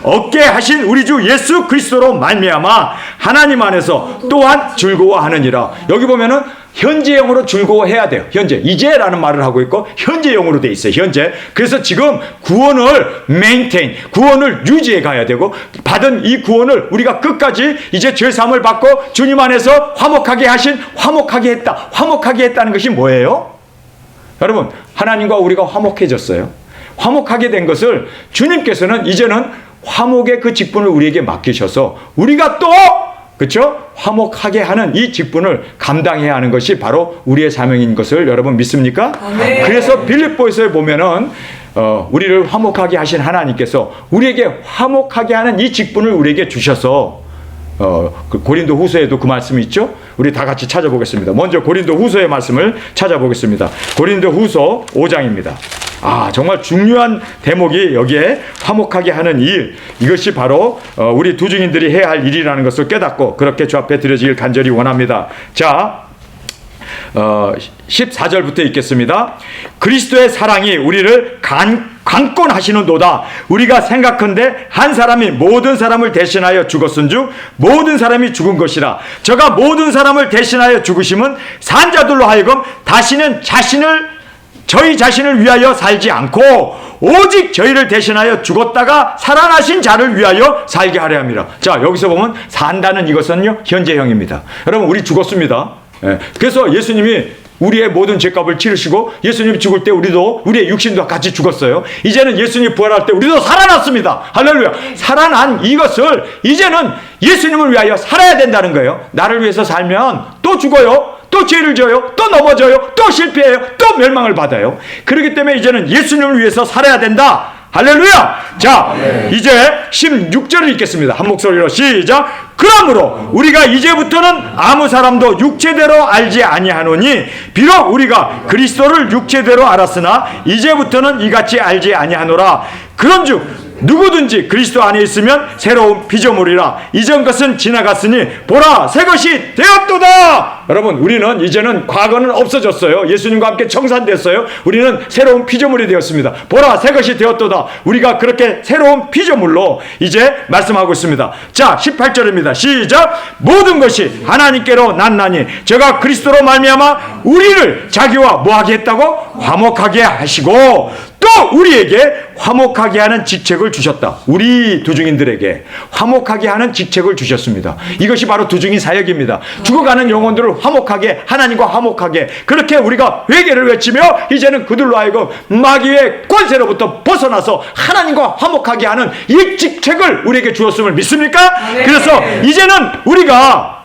S1: 얻게 하신 우리 주 예수 그리스도로 말미암아 하나님 안에서 또한 즐거워하느니라. 여기 보면은 현재형으로 즐거워해야 돼요. 현재, 이제라는 말을 하고 있고 현재형으로 돼 있어요. 현재. 그래서 지금 구원을 구원을 유지해 가야 되고, 받은 이 구원을 우리가 끝까지 이제 죄사함을 받고 주님 안에서 화목하게 했다는 것이 뭐예요? 여러분, 하나님과 우리가 화목해졌어요. 화목하게 된 것을 주님께서는 이제는 화목의 그 직분을 우리에게 맡기셔서 우리가 또, 그렇죠? 화목하게 하는 이 직분을 감당해야 하는 것이 바로 우리의 사명인 것을 여러분 믿습니까?
S2: 네.
S1: 그래서 빌립보에서 보면은 우리를 화목하게 하신 하나님께서 우리에게 화목하게 하는 이 직분을 우리에게 주셔서 그 고린도 후서에도 그 말씀이 있죠? 우리 다 같이 찾아보겠습니다. 먼저 고린도 후서의 말씀을 찾아보겠습니다. 고린도 후서 5장입니다. 정말 중요한 대목이 여기에 화목하게 하는 일, 이것이 바로 우리 두 증인들이 해야 할 일이라는 것을 깨닫고 그렇게 주 앞에 드려지길 간절히 원합니다. 자, 14절부터 읽겠습니다. 그리스도의 사랑이 우리를 강권하시는도다. 우리가 생각한데 한 사람이 모든 사람을 대신하여 죽었은즉 모든 사람이 죽은 것이라. 저가 모든 사람을 대신하여 죽으심은 산 자들로 하여금 다시는 저희 자신을 위하여 살지 않고 오직 저희를 대신하여 죽었다가 살아나신 자를 위하여 살게 하려 함이라. 자, 여기서 보면 산다는 이것은요, 현재형입니다. 여러분, 우리 죽었습니다. 그래서 예수님이 우리의 모든 죄값을 치르시고 예수님이 죽을 때 우리의 육신도 같이 죽었어요. 이제는 예수님이 부활할 때 우리도 살아났습니다. 할렐루야. 살아난 이것을 이제는 예수님을 위하여 살아야 된다는 거예요. 나를 위해서 살면 또 죽어요. 또 죄를 져요, 또 넘어져요, 또 실패해요, 또 멸망을 받아요. 그렇기 때문에 이제는 예수님을 위해서 살아야 된다. 할렐루야. 자, 이제 16절을 읽겠습니다. 한 목소리로 시작. 그러므로 우리가 이제부터는 아무 사람도 육체대로 알지 아니하노니 비록 우리가 그리스도를 육체대로 알았으나 이제부터는 이같이 알지 아니하노라. 그런즉 누구든지 그리스도 안에 있으면 새로운 피조물이라. 이전 것은 지나갔으니 보라 새 것이 되었도다. 여러분, 우리는 이제는 과거는 없어졌어요. 예수님과 함께 청산됐어요. 우리는 새로운 피조물이 되었습니다. 보라 새 것이 되었도다. 우리가 그렇게 새로운 피조물로 이제 말씀하고 있습니다. 자, 18절입니다. 시작. 모든 것이 하나님께로 났나니 저가 그리스도로 말미암아 우리를 자기와 뭐하게 했다고? 화목하게 하시고 또 우리에게 화목하게 하는 직책을 주셨다. 우리 두중인들에게 화목하게 하는 직책을 주셨습니다. 이것이 바로 두중인 사역입니다. 죽어가는 영혼들을 화목하게, 하나님과 화목하게, 그렇게 우리가 회개를 외치며 이제는 그들로 하여금 마귀의 권세로부터 벗어나서 하나님과 화목하게 하는 이 직책을 우리에게 주었음을 믿습니까? 그래서 이제는 우리가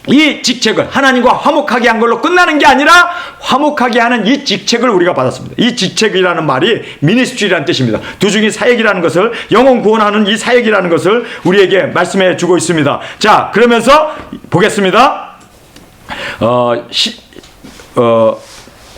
S1: 이 직책을 하나님과 화목하게 한 걸로 끝나는 게 아니라 화목하게 하는 이 직책을 우리가 받았습니다. 이 직책이라는 말이 미니스트리라는 뜻입니다. 두중인 사역이라는 것을, 영혼 구원하는 이 사역이라는 것을 우리에게 말씀해 주고 있습니다. 자, 그러면서 보겠습니다.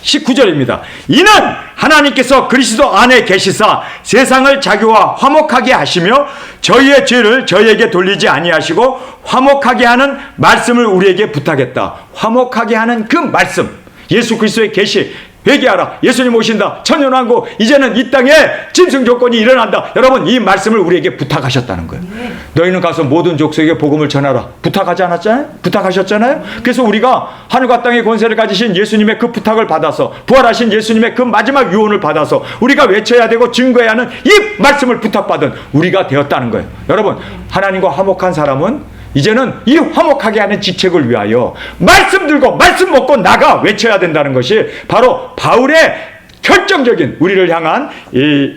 S1: 19절입니다. 이는 하나님께서 그리스도 안에 계시사 세상을 자기와 화목하게 하시며 저희의 죄를 저희에게 돌리지 아니하시고 화목하게 하는 말씀을 우리에게 부탁했다. 화목하게 하는 그 말씀, 예수 그리스도의 계시, 회개하라. 예수님 오신다. 천년왕국 이제는 이 땅에 짐승 조건이 일어난다. 여러분, 이 말씀을 우리에게 부탁하셨다는 거예요. 너희는 가서 모든 족속에게 복음을 전하라. 부탁하지 않았잖아요? 부탁하셨잖아요? 그래서 우리가 하늘과 땅의 권세를 가지신 예수님의 그 부탁을 받아서, 부활하신 예수님의 그 마지막 유언을 받아서 우리가 외쳐야 되고 증거해야 하는 이 말씀을 부탁받은 우리가 되었다는 거예요. 여러분, 하나님과 화목한 사람은 이제는 이 화목하게 하는 직책을 위하여 말씀 들고 말씀 먹고 나가 외쳐야 된다는 것이 바로 바울의 결정적인 우리를 향한 이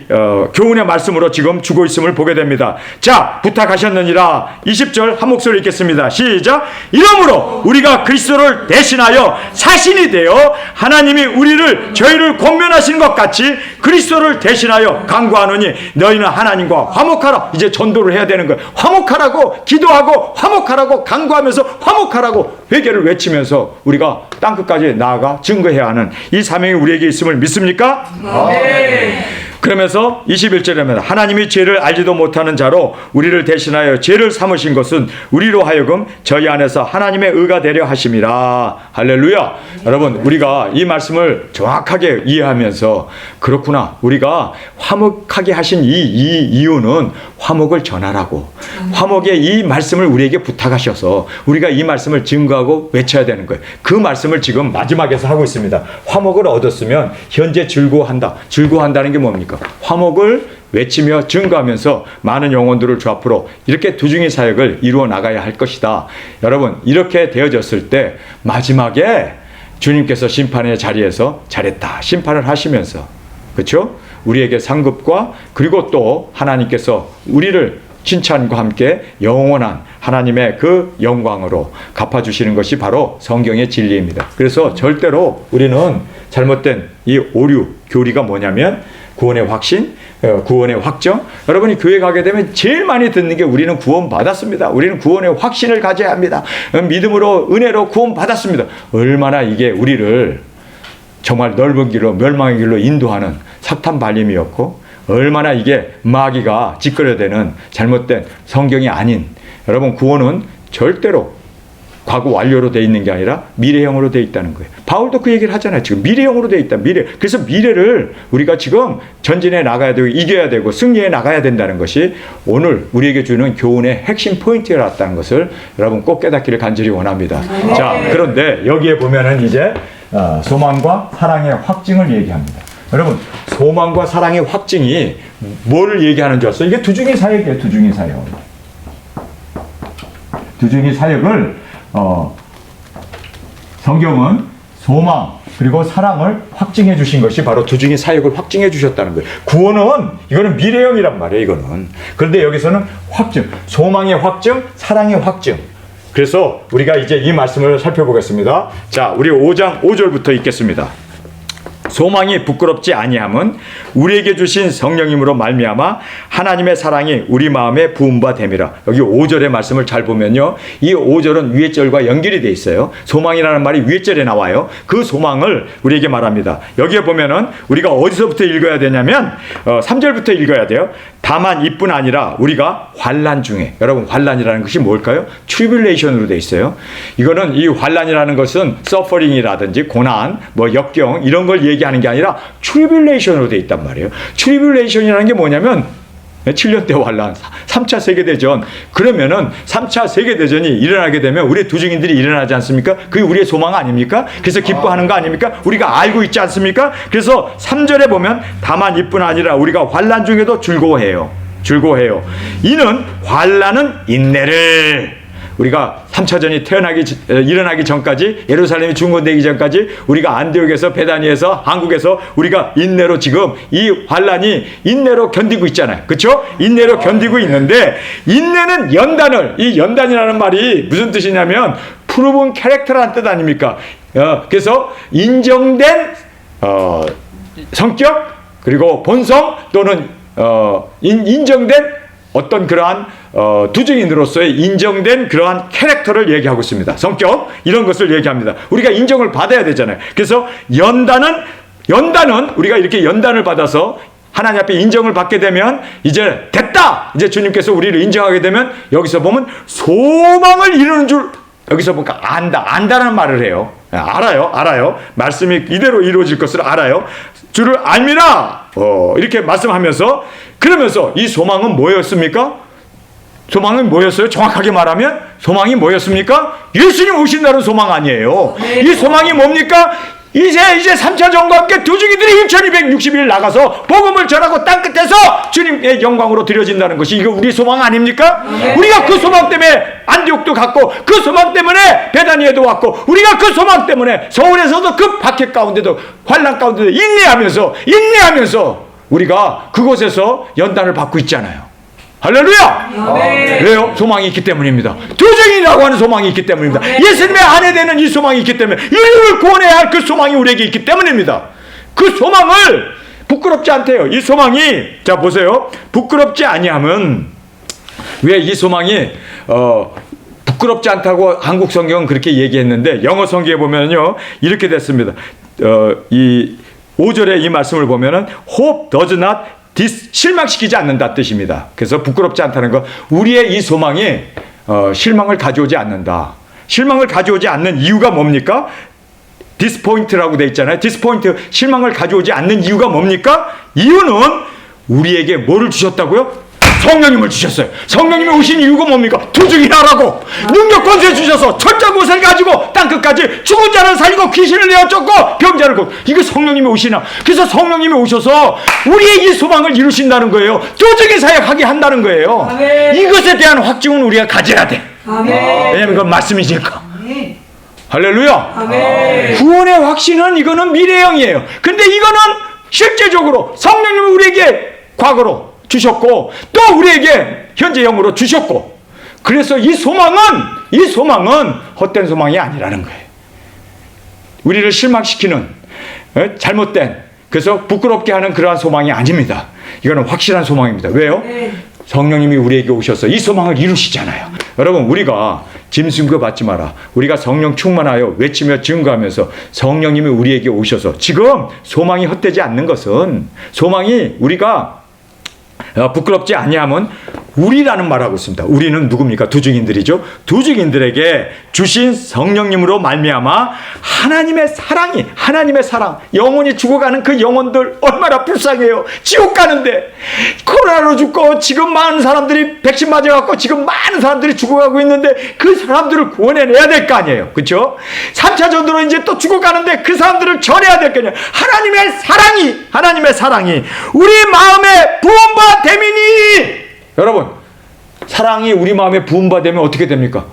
S1: 교훈의 말씀으로 지금 주고 있음을 보게 됩니다. 자, 부탁하셨느니라. 20절 한 목소리 읽겠습니다. 시작. 이러므로 우리가 그리스도를 대신하여 사신이 되어 하나님이 우리를 저희를 권면하시는 것 같이 그리스도를 대신하여 간구하노니 너희는 하나님과 화목하라. 이제 전도를 해야 되는 거예요. 화목하라고 기도하고 화목하라고 간구하면서 화목하라고 회개를 외치면서 우리가 땅끝까지 나아가 증거해야 하는 이 사명이 우리에게 있음을 믿습니까? 네. 그러면서 21절에 하나님이 죄를 알지도 못하는 자로 우리를 대신하여 죄를 삼으신 것은 우리로 하여금 저희 안에서 하나님의 의가 되려 하심이라. 할렐루야. 여러분, 우리가 이 말씀을 정확하게 이해하면서 그렇구나, 우리가 화목하게 하신 이 이유는 화목을 전하라고, 화목의 이 말씀을 우리에게 부탁하셔서 우리가 이 말씀을 증거하고 외쳐야 되는 거예요. 그 말씀을 지금 마지막에서 하고 있습니다. 화목을 얻었으면 현재 즐거워한다. 즐거워한다는 게 뭡니까? 화목을 외치며 증거하면서 많은 영혼들을 주 앞으로 이렇게 두중의 사역을 이루어 나가야 할 것이다. 여러분, 이렇게 되어졌을 때 마지막에 주님께서 심판의 자리에서 잘했다 심판을 하시면서, 그렇죠? 우리에게 상급과 그리고 또 하나님께서 우리를 칭찬과 함께 영원한 하나님의 그 영광으로 갚아주시는 것이 바로 성경의 진리입니다. 그래서 절대로 우리는 잘못된 이 오류 교리가 뭐냐면 구원의 확신, 구원의 확정. 여러분이 교회 가게 되면 제일 많이 듣는 게 우리는 구원 받았습니다. 우리는 구원의 확신을 가져야 합니다. 믿음으로, 은혜로 구원 받았습니다. 얼마나 이게 우리를 정말 넓은 길로, 멸망의 길로 인도하는 사탄 발림이었고, 얼마나 이게 마귀가 짓거려대는 잘못된 성경이 아닌, 여러분, 구원은 절대로 과거 완료로 되어 있는 게 아니라 미래형으로 되어 있다는 거예요. 바울도 그 얘기를 하잖아요. 지금 미래형으로 되어 있다. 미래. 그래서 미래를 우리가 지금 전진해 나가야 되고 이겨야 되고 승리해 나가야 된다는 것이 오늘 우리에게 주는 교훈의 핵심 포인트라는 것을 여러분 꼭 깨닫기를 간절히 원합니다. 자, 그런데 여기에 보면은 이제 소망과 사랑의 확증을 얘기합니다. 여러분, 소망과 사랑의 확증이 뭘 얘기하는 줄 아세요? 이게 두중인 사역이에요. 두중인 사역. 두중인 사역을 성경은 소망 그리고 사랑을 확증해 주신 것이 바로 두중인 사역을 확증해 주셨다는 거예요. 구원은 이거는 미래형이란 말이에요. 이거는. 그런데 여기서는 확증, 소망의 확증, 사랑의 확증. 그래서 우리가 이제 이 말씀을 살펴보겠습니다. 자, 우리 5장 5절부터 읽겠습니다. 소망이 부끄럽지 아니함은 우리에게 주신 성령님으로 말미암아 하나님의 사랑이 우리 마음에 부음바 됨이라. 여기 5절의 말씀을 잘 보면요, 이 5절은 위의 절과 연결이 돼 있어요. 소망이라는 말이 위의 절에 나와요. 그 소망을 우리에게 말합니다. 여기에 보면은 우리가 어디서부터 읽어야 되냐면 3절부터 읽어야 돼요. 다만 이뿐 아니라 우리가 환난 중에, 여러분 환난이라는 것이 뭘까요? 트리뷸레이션으로 돼 있어요. 이거는 이 환난이라는 것은 서퍼링이라든지 고난, 뭐 역경 이런 걸 얘기하는 게 아니라 트리뷸레이션으로 돼 있단 말이에요. 트리뷸레이션이라는 게 뭐냐면 7년대 환란, 3차 세계대전. 그러면은 3차 세계대전이 일어나게 되면 우리 두증인들이 일어나지 않습니까? 그게 우리의 소망 아닙니까? 그래서 기뻐하는 거 아닙니까? 우리가 알고 있지 않습니까? 그래서 3절에 보면 다만 이뿐 아니라 우리가 환란 중에도 즐거워해요. 이는 환란은 인내를, 우리가 3차전이 일어나기 전까지, 예루살렘이 중건되기 전까지 우리가 안디옥에서, 베다니에서, 한국에서 우리가 인내로 지금 이 환란이 인내로 견디고 있잖아요. 그렇죠? 인내로 견디고 있는데, 인내는 연단을, 이 연단이라는 말이 무슨 뜻이냐면 프로븐 캐릭터라는 뜻 아닙니까? 그래서 인정된 성격, 그리고 본성, 또는 인정된 어떤 그러한 두증인으로서의 인정된 그러한 캐릭터를 얘기하고 있습니다. 성격, 이런 것을 얘기합니다. 우리가 인정을 받아야 되잖아요. 그래서 연단은 우리가 이렇게 연단을 받아서 하나님 앞에 인정을 받게 되면 이제 됐다! 이제 주님께서 우리를 인정하게 되면 여기서 보면 소망을 이루는 줄, 여기서 보니까 안다라는 말을 해요. 알아요. 말씀이 이대로 이루어질 것을 알아요. 주를 알미라! 이렇게 말씀하면서, 그러면서 이 소망은 뭐였습니까? 소망은 뭐였어요? 정확하게 말하면 소망이 뭐였습니까? 예수님 오신다는 소망 아니에요. 이 소망이 뭡니까? 이제 3차 전과 함께 두증이들이 1260일 나가서 복음을 전하고 땅끝에서 주님의 영광으로 드려진다는 것이, 이거 우리 소망 아닙니까? 우리가 그 소망 때문에 안디옥도 갔고, 그 소망 때문에 베다니에도 왔고, 우리가 그 소망 때문에 서울에서도 그 박해 가운데도, 환난 가운데도 인내하면서 우리가 그곳에서 연단을 받고 있잖아요. 할렐루야! 왜요? 소망이 있기 때문입니다. 두증이라고 하는 소망이 있기 때문입니다. 예수님의 아내 되는 이 소망이 있기 때문에, 인류를 구원해야 할 그 소망이 우리에게 있기 때문입니다. 그 소망을 부끄럽지 않대요. 이 소망이, 자 보세요. 부끄럽지 아니하면, 왜 이 소망이 부끄럽지 않다고 한국 성경은 그렇게 얘기했는데, 영어 성경에 보면요 이렇게 됐습니다. 이 5절에 이 말씀을 보면은 hope does not 실망시키지 않는다 뜻입니다. 그래서 부끄럽지 않다는 거, 우리의 이 소망이 실망을 가져오지 않는다. 실망을 가져오지 않는 이유가 뭡니까? 디스포인트라고 돼 있잖아요. 디스포인트, 실망을 가져오지 않는 이유가 뭡니까? 이유는 우리에게 뭐를 주셨다고요? 성령님을 주셨어요. 성령님이 오신 이유가 뭡니까? 두증이라라고 능력 권세 주셔서 천자 못을 가지고 땅끝까지 죽은 자를 살리고 귀신을 내어 쫓고 병자를 고, 이거 성령님이 오시나. 그래서 성령님이 오셔서 우리의 이 소망을 이루신다는 거예요. 두증의 사역하게 한다는 거예요. 아멘. 이것에 대한 확증은 우리가 가져야 돼. 아멘. 왜냐면 그건 말씀이니까. 아멘. 할렐루야. 아멘. 구원의 확신은 이거는 미래형이에요. 근데 이거는 실제적으로 성령님이 우리에게 과거로 주셨고, 또 우리에게 현재형으로 주셨고, 그래서 이 소망은 헛된 소망이 아니라는 거예요. 우리를 실망시키는 잘못된, 그래서 부끄럽게 하는 그러한 소망이 아닙니다. 이거는 확실한 소망입니다. 왜요? 성령님이 우리에게 오셔서 이 소망을 이루시잖아요. 여러분, 우리가 짐승거 받지 마라, 우리가 성령 충만하여 외치며 증거하면서 성령님이 우리에게 오셔서, 지금 소망이 헛되지 않는 것은, 소망이 우리가 부끄럽지 아니함은 우리라는 말하고 있습니다. 우리는 누굽니까? 두증인들이죠. 두증인들에게 주신 성령님으로 말미암아 하나님의 사랑, 영혼이 죽어가는 그 영혼들 얼마나 불쌍해요. 지옥 가는데 코로나로 죽고, 지금 많은 사람들이 백신 맞아갖고 지금 많은 사람들이 죽어가고 있는데, 그 사람들을 구원해내야 될 거 아니에요. 그렇죠? 3차 전도로 이제 또 죽어가는데 그 사람들을 전해야 될 거 아니에요. 하나님의 사랑이 우리 마음에 부음바 되미니. 여러분, 사랑이 우리 마음에 부음받으면 어떻게 됩니까?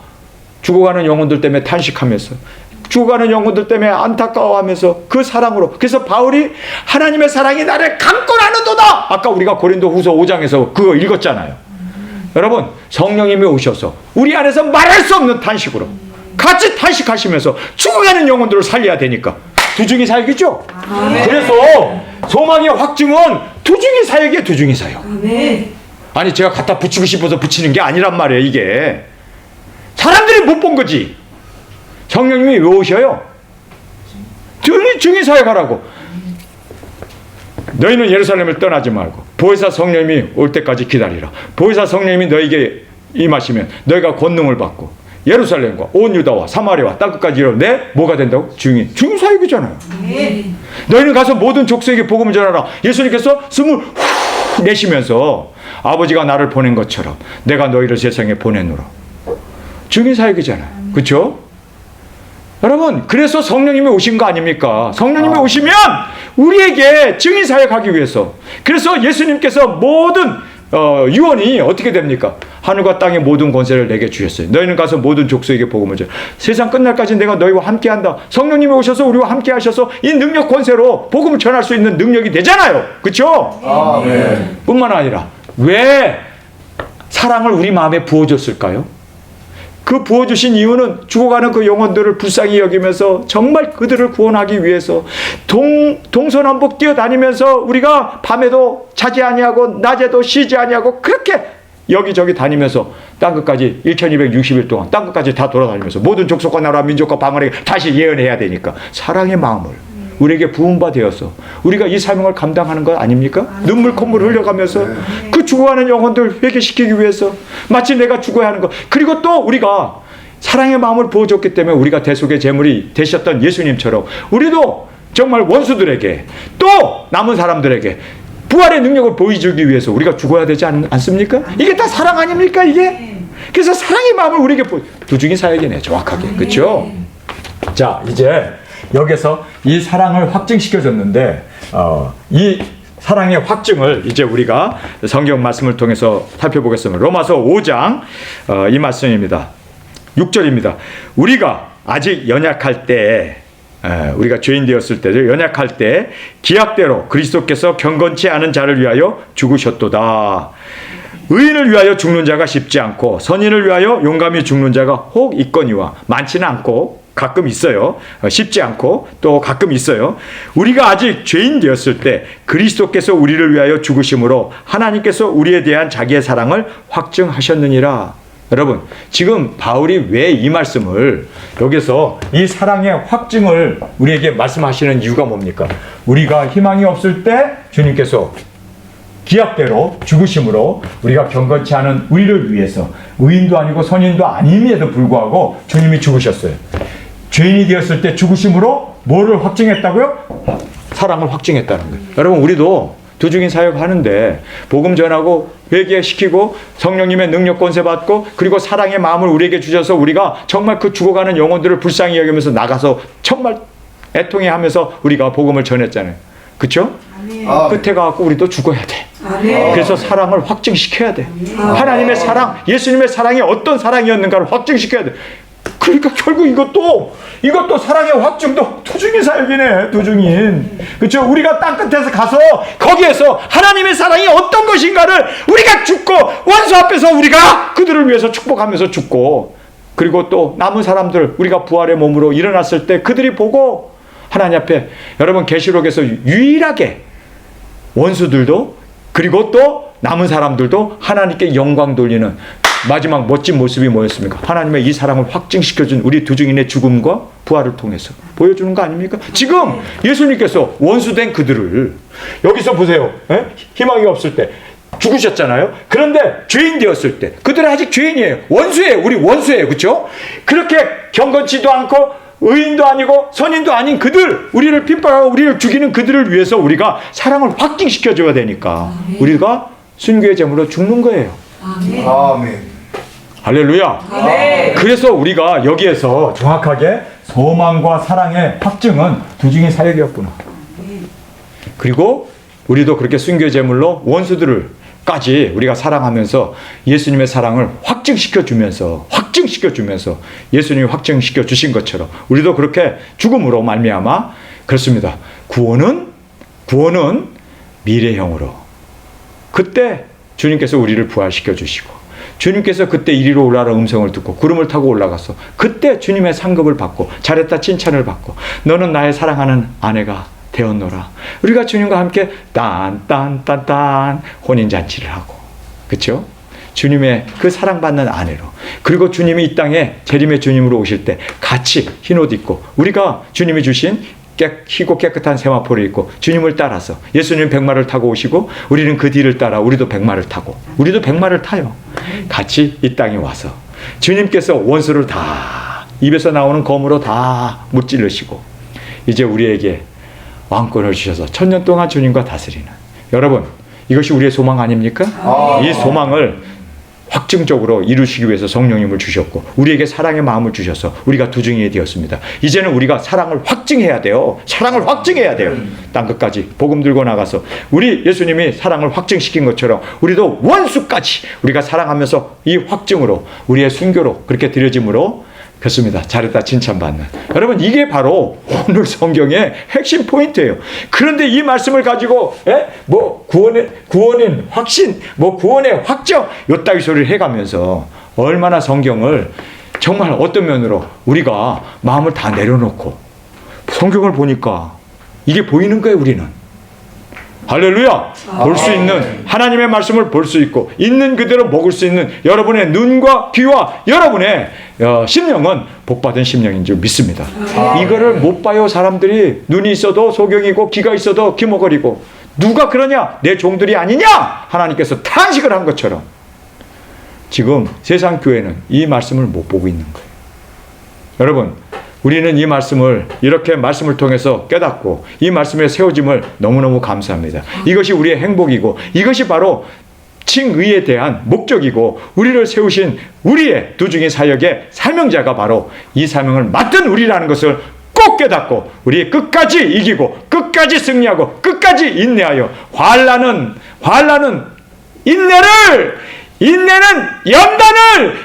S1: 죽어가는 영혼들 때문에 탄식하면서, 죽어가는 영혼들 때문에 안타까워하면서 그 사랑으로, 그래서 바울이 하나님의 사랑이 나를 감고 나는도다, 아까 우리가 고린도 후서 5장에서 그거 읽었잖아요. 여러분, 성령님이 오셔서 우리 안에서 말할 수 없는 탄식으로 같이 탄식하시면서 죽어가는 영혼들을 살려야 되니까 두중이 사역이죠. 그래서 소망의 확증은 두중이 사역이에요. 두중이 사역. 아니, 제가 갖다 붙이고 싶어서 붙이는 게 아니란 말이에요. 이게 사람들이 못 본 거지. 성령님이 왜 오셔요? 중이 사역하라고. 너희는 예루살렘을 떠나지 말고 보혜사 성령님이 올 때까지 기다리라. 보혜사 성령님이 너에게 임하시면 너희가 권능을 받고 예루살렘과 온 유다와 사마리아와 땅끝까지 이르러 뭐가 된다고? 중이 사역이잖아요. 너희는 가서 모든 족속에게 복음을 전하라. 예수님께서 숨을 후 내쉬면서 아버지가 나를 보낸 것처럼 내가 너희를 세상에 보내노라. 중이 사역이잖아요. 그렇죠? 여러분, 그래서 성령님이 오신 거 아닙니까? 성령님이 오시면 우리에게 증인 사역하기 위해서. 그래서 예수님께서 모든 유언이 어떻게 됩니까? 하늘과 땅의 모든 권세를 내게 주셨어요. 너희는 가서 모든 족속에게 복음을 전하. 세상 끝날까지 내가 너희와 함께한다. 성령님이 오셔서 우리와 함께 하셔서 이 능력 권세로 복음을 전할 수 있는 능력이 되잖아요. 그렇죠? 뿐만 아니라 왜 사랑을 우리 마음에 부어줬을까요? 그 부어주신 이유는 죽어가는 그 영혼들을 불쌍히 여기면서 정말 그들을 구원하기 위해서 동서남북 뛰어다니면서 우리가 밤에도 자지 아니하고 낮에도 쉬지 아니하고 그렇게 여기저기 다니면서 땅끝까지 1260일 동안 땅끝까지 다 돌아다니면서 모든 족속과 나라 민족과 방언에게 다시 예언해야 되니까 사랑의 마음을 우리에게 부은 바 되어서 우리가 이 사명을 감당하는 것 아닙니까? 눈물 콧물 흘려가면서 그 죽어가는 영혼들 회개시키기 위해서 마치 내가 죽어야 하는 것. 그리고 또 우리가 사랑의 마음을 부어줬기 때문에 우리가 대속의 제물이 되셨던 예수님처럼 우리도 정말 원수들에게 또 남은 사람들에게 부활의 능력을 보여주기 위해서 우리가 죽어야 되지 않습니까? 이게 다 사랑 아닙니까 이게? 그래서 사랑의 마음을 우리에게 두중이 사역이네 정확하게. 그렇죠? 자, 이제 여기서 이 사랑을 확증시켜줬는데 이 사랑의 확증을 이제 우리가 성경 말씀을 통해서 살펴보겠습니다. 로마서 5장 이 말씀입니다. 6절입니다. 우리가 아직 연약할 때 우리가 죄인 되었을 때죠. 연약할 때 기약대로 그리스도께서 경건치 않은 자를 위하여 죽으셨도다. 의인을 위하여 죽는 자가 쉽지 않고 선인을 위하여 용감히 죽는 자가 혹 있거니와 많지는 않고 가끔 있어요. 쉽지 않고 또 가끔 있어요. 우리가 아직 죄인 되었을 때 그리스도께서 우리를 위하여 죽으심으로 하나님께서 우리에 대한 자기의 사랑을 확증하셨느니라. 여러분, 지금 바울이 왜 이 말씀을 여기서 이 사랑의 확증을 우리에게 말씀하시는 이유가 뭡니까? 우리가 희망이 없을 때 주님께서 기약대로 죽으심으로 우리가 경건치 않은 우리를 위해서 의인도 아니고 선인도 아님에도 불구하고 주님이 죽으셨어요. 죄인이 되었을 때 죽으심으로 뭐를 확증했다고요? 사랑을 확증했다는 거예요. 여러분, 우리도 두중인 사역하는데 복음 전하고 회개시키고 성령님의 능력 권세 받고 그리고 사랑의 마음을 우리에게 주셔서 우리가 정말 그 죽어가는 영혼들을 불쌍히 여기면서 나가서 정말 애통해하면서 우리가 복음을 전했잖아요. 그렇죠? 끝에 가서 우리도 죽어야 돼. 그래서 사랑을 확증시켜야 돼. 하나님의 사랑, 예수님의 사랑이 어떤 사랑이었는가를 확증시켜야 돼. 그러니까 결국 이것도 사랑의 확증도 두중인 사역이네. 두중인. 그렇죠? 우리가 땅끝에서 가서 거기에서 하나님의 사랑이 어떤 것인가를 우리가 죽고 원수 앞에서 우리가 그들을 위해서 축복하면서 죽고 그리고 또 남은 사람들 우리가 부활의 몸으로 일어났을 때 그들이 보고 하나님 앞에 여러분 계시록에서 유일하게 원수들도 그리고 또 남은 사람들도 하나님께 영광 돌리는 마지막 멋진 모습이 뭐였습니까? 하나님의 이 사랑을 확증시켜준 우리 두중인의 죽음과 부활을 통해서 보여주는 거 아닙니까? 지금 예수님께서 원수된 그들을 여기서 보세요. 희망이 없을 때 죽으셨잖아요. 그런데 죄인 되었을 때 그들은 아직 죄인이에요. 원수예요. 우리 원수예요. 그렇죠? 그렇게 경건치도 않고 의인도 아니고 선인도 아닌 그들, 우리를 핍박하고 우리를 죽이는 그들을 위해서 우리가 사랑을 확증시켜줘야 되니까 우리가 순교의 제물로 죽는 거예요.
S2: 아멘.
S1: 할렐루야.
S2: 아멘.
S1: 그래서 우리가 여기에서 정확하게 소망과 사랑의 확증은 두중인 사역이었구나. 그리고 우리도 그렇게 순교의 제물로 원수들을까지 우리가 사랑하면서 예수님의 사랑을 확증시켜 주면서 예수님이 확증시켜 주신 것처럼 우리도 그렇게 죽음으로 말미암아 그렇습니다. 구원은 미래형으로 그때 주님께서 우리를 부활시켜 주시고 주님께서 그때 이리로 올라라 음성을 듣고 구름을 타고 올라갔어. 그때 주님의 상급을 받고 잘했다 칭찬을 받고 너는 나의 사랑하는 아내가 되었노라. 우리가 주님과 함께 딴딴딴딴 혼인잔치를 하고, 그렇죠? 주님의 그 사랑받는 아내로, 그리고 주님이 이 땅에 재림의 주님으로 오실 때 같이 흰옷 입고, 우리가 주님이 주신 희고 깨끗한 세마포를 입고 주님을 따라서, 예수님 백마를 타고 오시고 우리는 그 뒤를 따라 우리도 백마를 타고, 우리도 백마를 타요. 같이 이 땅에 와서 주님께서 원수를 다 입에서 나오는 검으로 다 무찌르시고 이제 우리에게 왕권을 주셔서 천년 동안 주님과 다스리는, 여러분 이것이 우리의 소망 아닙니까? 이 소망을 확증적으로 이루시기 위해서 성령님을 주셨고 우리에게 사랑의 마음을 주셔서 우리가 두중이 되었습니다. 이제는 우리가 사랑을 확증해야 돼요. 사랑을 확증해야 돼요. 땅끝까지 복음 들고 나가서 우리 예수님이 사랑을 확증시킨 것처럼 우리도 원수까지 우리가 사랑하면서 이 확증으로, 우리의 순교로 그렇게 드려짐으로 그렇습니다. 잘했다 칭찬받는. 여러분 이게 바로 오늘 성경의 핵심 포인트예요. 그런데 이 말씀을 가지고 뭐 구원의 확신, 뭐 구원의 확정, 요따위 소리를 해가면서 얼마나 성경을 정말 어떤 면으로 우리가 마음을 다 내려놓고 성경을 보니까 이게 보이는 거예요. 우리는 할렐루야! 볼 수 있는 하나님의 말씀을 볼 수 있고 있는 그대로 먹을 수 있는 여러분의 눈과 귀와 여러분의 심령은 복받은 심령인 줄 믿습니다. 이거를 못 봐요. 사람들이 눈이 있어도 소경이고 귀가 있어도 귀머거리고. 누가 그러냐? 내 종들이 아니냐? 하나님께서 탄식을 한 것처럼 지금 세상 교회는 이 말씀을 못 보고 있는 거예요. 여러분 우리는 이 말씀을 이렇게 말씀을 통해서 깨닫고 이 말씀에 세워짐을 너무너무 감사합니다. 이것이 우리의 행복이고 이것이 바로 칭의에 대한 목적이고 우리를 세우신 우리의 두중이 사역의 사명자가 바로 이 사명을 맡은 우리라는 것을 꼭 깨닫고 우리 끝까지 이기고 끝까지 승리하고 끝까지 인내하여 환난은 인내는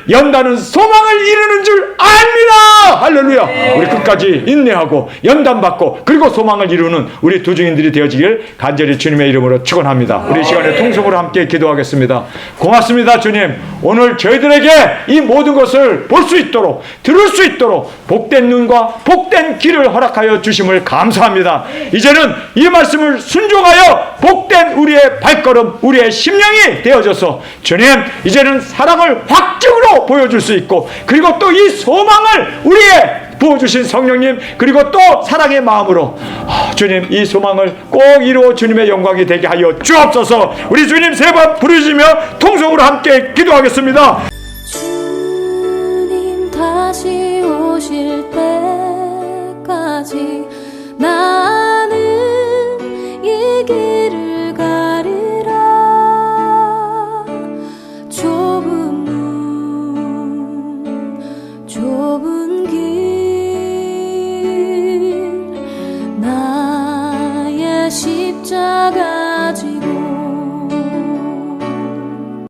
S1: 연단은 소망을 이루는 줄 압니다. 할렐루야. 우리 끝까지 인내하고 연단받고 그리고 소망을 이루는 우리 두중인들이 되어지길 간절히 주님의 이름으로 축원합니다. 우리 시간에 통성으로 함께 기도하겠습니다. 고맙습니다. 주님, 오늘 저희들에게 이 모든 것을 볼 수 있도록 들을 수 있도록 복된 눈과 복된 귀를 허락하여 주심을 감사합니다. 이제는 이 말씀을 순종하여 복된 우리의 발걸음, 우리의 심령이 되어져서 주님 이제는 사랑을 확증으로 보여줄 수 있고 그리고 또 이 소망을 우리의 부어주신 성령님 그리고 또 사랑의 마음으로 주님 이 소망을 꼭 이루어 주님의 영광이 되게 하여 주옵소서. 우리 주님 세 번 부르시며 통성으로 함께 기도하겠습니다.
S2: 주님 다시 오실 때까지 나는 이 길을 가리라. 좁은 길 나의 십자가 지고